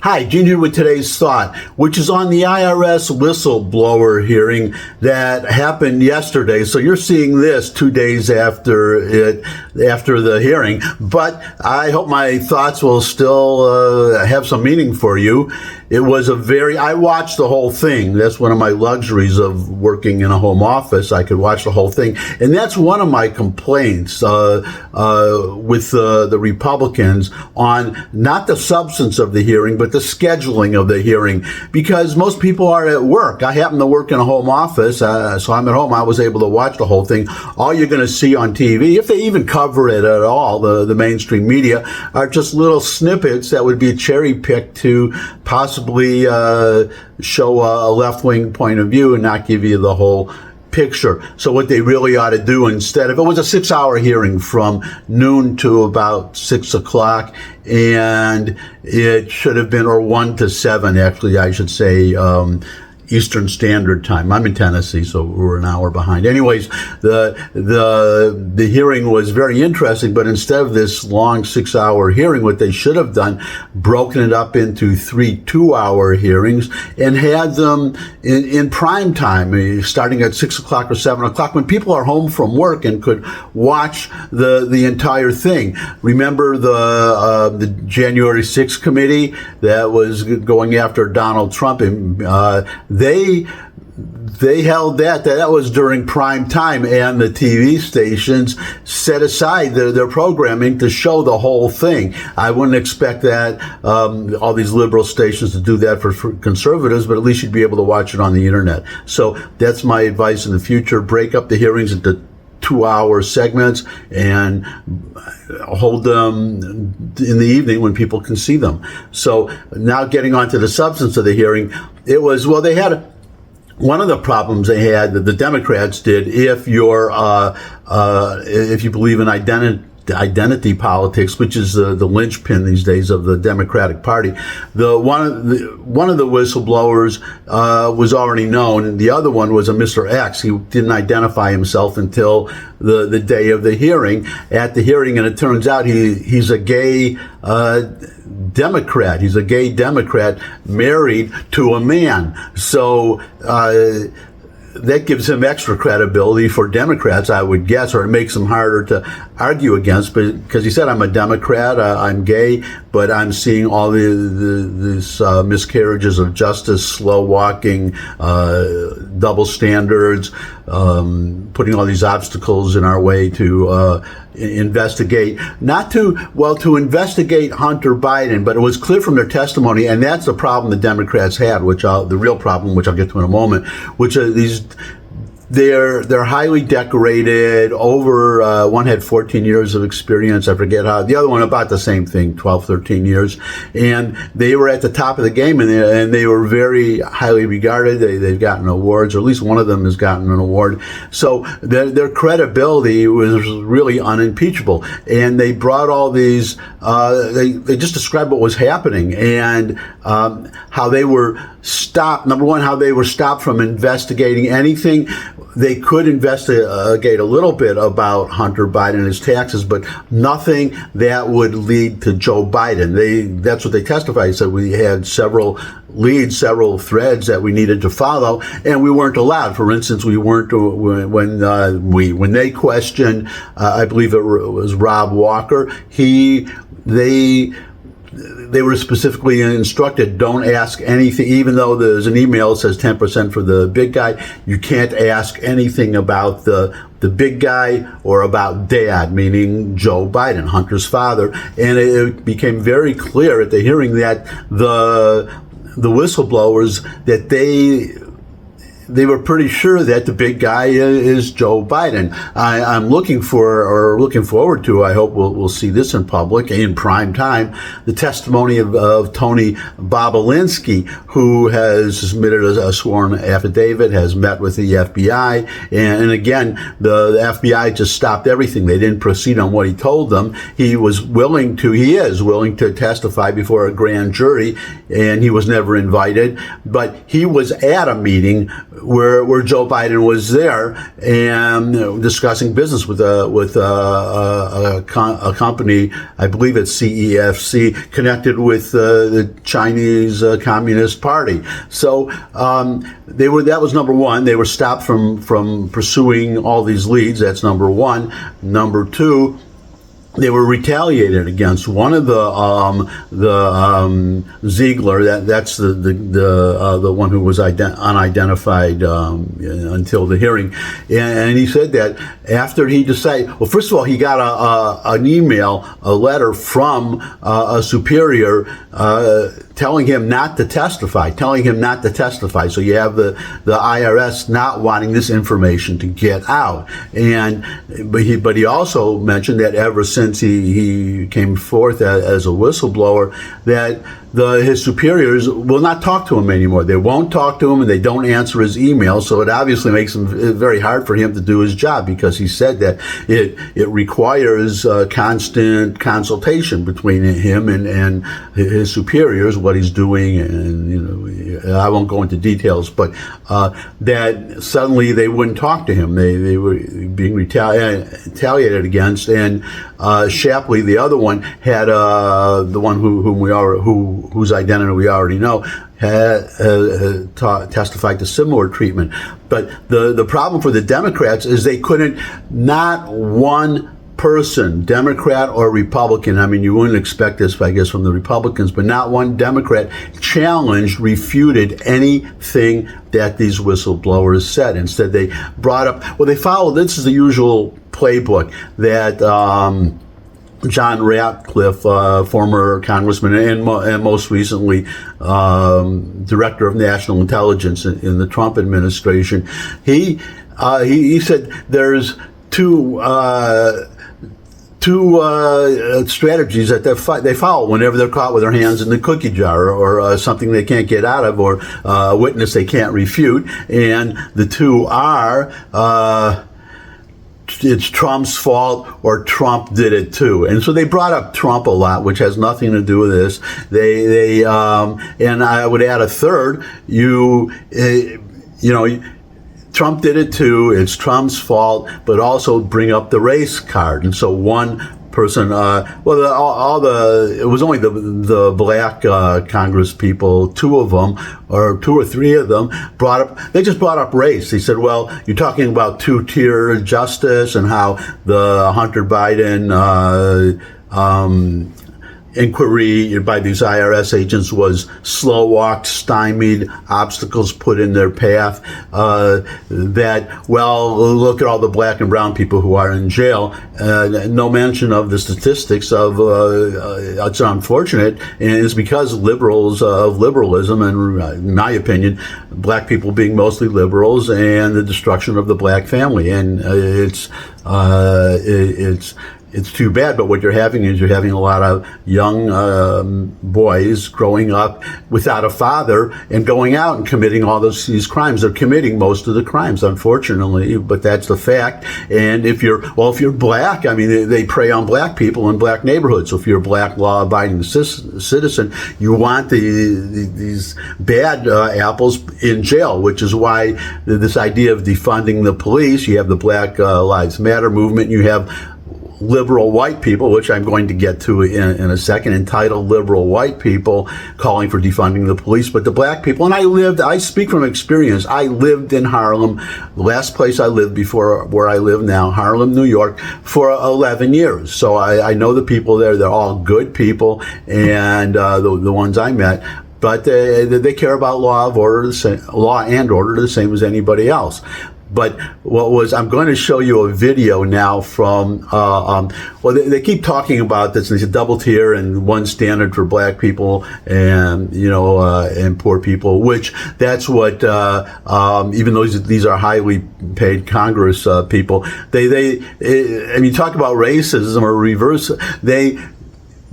Hi, Gene here with today's thought, which is on the IRS whistleblower hearing that happened yesterday. So you're seeing this 2 days after the hearing, but I hope my thoughts will still have some meaning for you. It was I watched the whole thing. That's one of my luxuries of working in a home office. I could watch the whole thing. And that's one of my complaints with the Republicans on not the substance of the hearing, but the scheduling of the hearing, because most people are at work. I happen to work in a home office, so I'm at home. I was able to watch the whole thing. All you're going to see on TV, if they even cover it at all, the mainstream media, are just little snippets that would be cherry-picked to possibly show a left-wing point of view and not give you the whole picture. So what they really ought to do, instead of, it was a 6-hour hearing from noon to about 6 o'clock, and it should have been, or 1 to 7, actually, I should say, Eastern Standard Time. I'm in Tennessee, so we're an hour behind. Anyways, the hearing was very interesting, but instead of this long 6-hour hearing, what they should have done, broken it up into 3 2-hour hearings and had them in prime time, starting at 6 o'clock or 7 o'clock, when people are home from work and could watch the entire thing. Remember the January 6th committee that was going after Donald Trump, and they held that was during prime time, and the TV stations set aside their programming to show the whole thing. I wouldn't expect that all these liberal stations to do that for conservatives, but at least you'd be able to watch it on the internet. So that's my advice in the future. Break up the hearings into 2-hour segments and hold them in the evening when people can see them. So now getting on to the substance of the hearing, it was, well, they had one of the problems they had, that the Democrats did, if you believe in identity politics, which is the linchpin these days of the Democratic Party. One of the whistleblowers was already known, and the other one was a Mr. X. He didn't identify himself until the day of the hearing. At the hearing, and it turns out he's a gay Democrat. He's a gay Democrat married to a man. So that gives him extra credibility for Democrats, I would guess, or it makes him harder to argue against, because he said, I'm a Democrat, I'm gay, but I'm seeing all these miscarriages of justice, slow walking, double standards, putting all these obstacles in our way to investigate, to investigate Hunter Biden. But it was clear from their testimony, and that's the problem the Democrats had, the real problem, which I'll get to in a moment, which are they're highly decorated. One had 14 years of experience. I forget how. The other one about the same thing, 12, 13 years. And they were at the top of the game, and they were very highly regarded. They've gotten awards, or at least one of them has gotten an award. So their credibility was really unimpeachable. And they brought all these, they just described what was happening, and how they were stopped. Number one, how they were stopped from investigating anything. They could investigate a little bit about Hunter Biden and his taxes, but nothing that would lead to Joe Biden. That's what they testified. They said we had several leads, several threads that we needed to follow, and we weren't allowed. For instance, we weren't when they questioned, I believe it was Rob Walker. They were specifically instructed, don't ask anything, even though there's an email that says 10% for the big guy. You can't ask anything about the big guy or about dad, meaning Joe Biden, Hunter's father. And it became very clear at the hearing that the whistleblowers, that they were pretty sure that the big guy is Joe Biden. I'm looking forward to, I hope we'll see this in public, in prime time, the testimony of Tony Bobulinski, who has submitted a sworn affidavit, has met with the FBI, and again, the FBI just stopped everything. They didn't proceed on what he told them. He is willing to testify before a grand jury, and he was never invited, but he was at a meeting where Joe Biden was there and discussing business with a company, I believe it's CEFC, connected with the Chinese Communist Party. So that was number one. They were stopped from pursuing all these leads. That's number one. Number two, they were retaliated against. One of Ziegler, that's the one who was unidentified until the hearing, and he said that after he decided, well, first of all, he got an email, a letter from a superior telling him not to testify. So you have the IRS not wanting this information to get out, but he also mentioned that ever since he came forth as a whistleblower, that his superiors will not talk to him anymore. They won't talk to him, and they don't answer his emails. So it obviously makes it very hard for him to do his job, because he said that it requires constant consultation between him and his superiors, what he's doing, and I won't go into details, but that suddenly they wouldn't talk to him. They were being retaliated against, and Shapley, the other one, had the one whose identity we already know, had testified to similar treatment. But the problem for the Democrats is they couldn't, not one person, Democrat or Republican, I mean, you wouldn't expect this, I guess, from the Republicans, but not one Democrat challenged, refuted anything that these whistleblowers said. Instead, they brought up, they followed, this is the usual playbook that John Ratcliffe, former congressman and most recently director of national intelligence in the Trump administration, he said there's two strategies that they follow whenever they're caught with their hands in the cookie jar, or something they can't get out of, or a witness they can't refute. And the two are it's Trump's fault, or Trump did it too. And so they brought up Trump a lot, which has nothing to do with this. They and I would add a third. Trump did it too. It's Trump's fault, but also bring up the race card. And so one person, it was only the black Congress people, two or three of them they just brought up race. They said, well, you're talking about two-tier justice, and how the Hunter Biden inquiry by these IRS agents was slow walked, stymied, obstacles put in their path, look at all the black and brown people who are in jail. No mention of the statistics of, it's unfortunate, and it's because liberals of liberalism, and in my opinion, black people being mostly liberals, and the destruction of the black family. And it's too bad, but what you're having is a lot of young boys growing up without a father and going out and committing all these crimes. They're committing most of the crimes, unfortunately, but that's the fact. And if you're black, I mean, they prey on black people in black neighborhoods. So if you're a black law-abiding citizen, you want these bad apples in jail, which is why this idea of defunding the police, you have the Black Lives Matter movement, you have liberal white people, which I'm going to get to in a second, entitled liberal white people calling for defunding the police. But the black people, and I speak from experience, I lived in Harlem, the last place I lived before where I live now, Harlem, New York, for 11 years. So I know the people there. They're all good people, and the ones I met. But they care about law and order the same as anybody else. But I'm going to show you a video now from, they keep talking about this. There's a double tier and one standard for black people and, and poor people, which that's what, even though these are highly paid Congress people, and you talk about racism or reverse,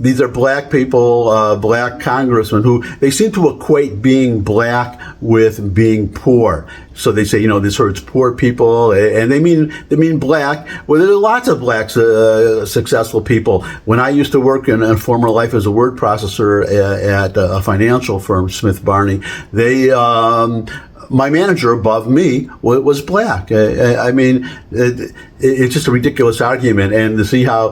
these are black people, black congressmen who they seem to equate being black with being poor. So they say, this hurts poor people, and they mean black. Well, there are lots of black successful people. When I used to work in a former life as a word processor at a financial firm, Smith Barney, they my manager above me was black. I mean, it's just a ridiculous argument. And to see how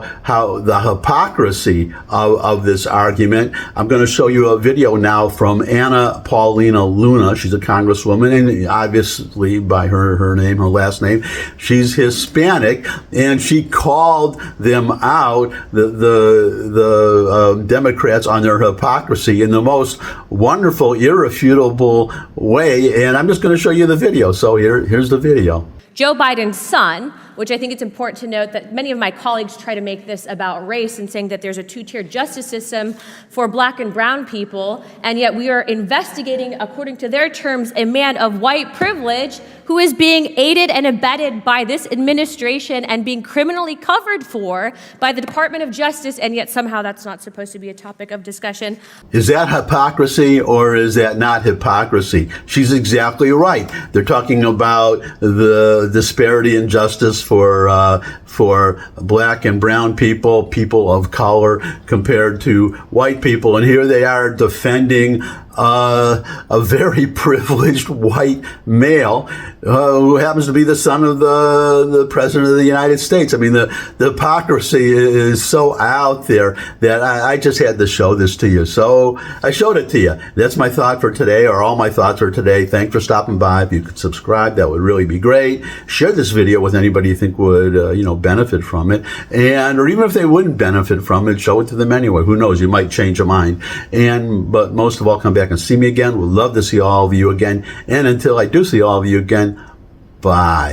the hypocrisy of this argument, I'm going to show you a video now from Anna Paulina Luna. She's a congresswoman, and obviously by her name, her last name, she's Hispanic, and she called them out, the Democrats, on their hypocrisy in the most wonderful, irrefutable way. And I'm just going to show you the video. So here's the video. Joe Biden's son, which I think it's important to note that many of my colleagues try to make this about race and saying that there's a two-tier justice system for black and brown people, and yet we are investigating, according to their terms, a man of white privilege who is being aided and abetted by this administration and being criminally covered for by the Department of Justice, and yet somehow that's not supposed to be a topic of discussion. Is that hypocrisy or is that not hypocrisy? She's exactly right. They're talking about the disparity in justice for black and brown people, people of color, compared to white people. And here they are defending a very privileged white male who happens to be the son of the president of the United States. I mean, the hypocrisy is so out there that I just had to show this to you. So I showed it to you. That's my thought for today, or all my thoughts for today. Thanks for stopping by. If you could subscribe, that would really be great. Share this video with anybody you think would benefit from it, or even if they wouldn't benefit from it, show it to them anyway. Who knows? You might change your mind. But most of all, come back and see me again. We'd love to see all of you again. And until I do see all of you again, bye.